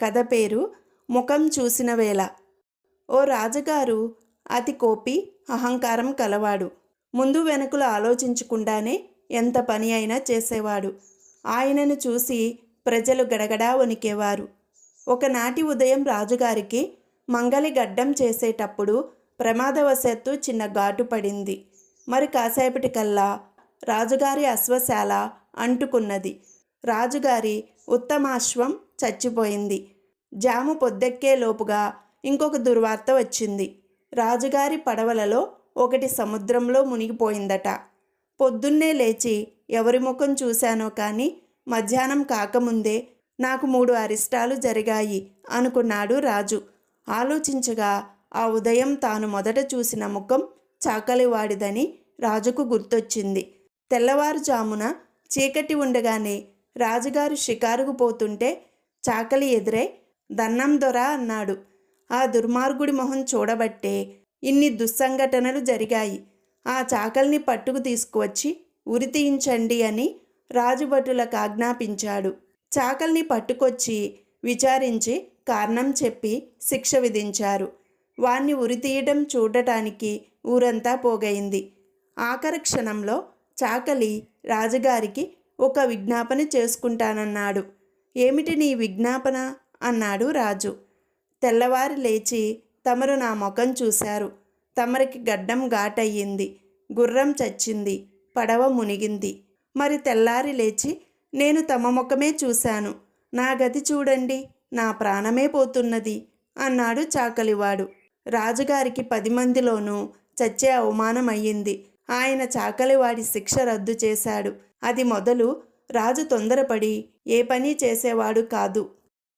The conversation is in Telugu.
కథ పేరు ముఖం చూసిన వేళ. ఓ రాజుగారు అతి కోపి, అహంకారం కలవాడు. ముందు వెనుకలు ఆలోచించకుండానే ఎంత పని అయినా చేసేవాడు. ఆయనను చూసి ప్రజలు గడగడా వణికేవారు. ఒకనాటి ఉదయం రాజుగారికి మంగలి గడ్డం చేసేటప్పుడు ప్రమాదవశాత్తు చిన్న ఘాటు పడింది. మరి కాసేపటికల్లా రాజుగారి అశ్వశాల అంటుకున్నది. రాజుగారి ఉత్తమాశ్వం చచ్చిపోయింది. జాము పొద్దెక్కే లోపుగా ఇంకొక దుర్వార్త వచ్చింది. రాజుగారి పడవలలో ఒకటి సముద్రంలో మునిగిపోయిందట. పొద్దున్నే లేచి ఎవరి ముఖం చూశానో కానీ మధ్యాహ్నం కాకముందే నాకు 3 అరిష్టాలు జరిగాయి అనుకున్నాడు రాజు. ఆలోచించగా ఆ ఉదయం తాను మొదట చూసిన ముఖం చాకలివాడిదని రాజుకు గుర్తొచ్చింది. తెల్లవారుజామున చీకటి ఉండగానే రాజుగారు షికారుకు పోతుంటే చాకలి ఎదురై దన్నం దొరా అన్నాడు. ఆ దుర్మార్గుడి మొహం చూడబట్టే ఇన్ని దుస్సంఘటనలు జరిగాయి. ఆ చాకలిని పట్టుకు తీసుకువచ్చి ఉరి తీయించండి అని రాజుభటులకు ఆజ్ఞాపించాడు. చాకలిని పట్టుకొచ్చి విచారించి కారణం చెప్పి శిక్ష విధించారు. వాణ్ణి ఉరి తీయడం చూడటానికి ఊరంతా పోగైంది. ఆఖరి క్షణంలో చాకలి రాజుగారికి ఒక విజ్ఞాపన చేసుకుంటానన్నాడు. ఏమిటి నీ విజ్ఞాపన అన్నాడు రాజు. తెల్లవారి లేచి తమరు నా ముఖం చూశారు. తమరికి గడ్డం ఘాటయ్యింది, గుర్రం చచ్చింది, పడవ మునిగింది. మరి తెల్లారి లేచి నేను తమ ముఖమే చూశాను. నా గతి చూడండి, నా ప్రాణమే పోతున్నది అన్నాడు చాకలివాడు. రాజుగారికి 10 మందిలోనూ చచ్చే అవమానం అయ్యింది. ఆయన చాకలివాడి శిక్ష రద్దు చేశాడు. అది మొదలు రాజు తొందరపడి ఏ పని చేసేవాడు కాదు.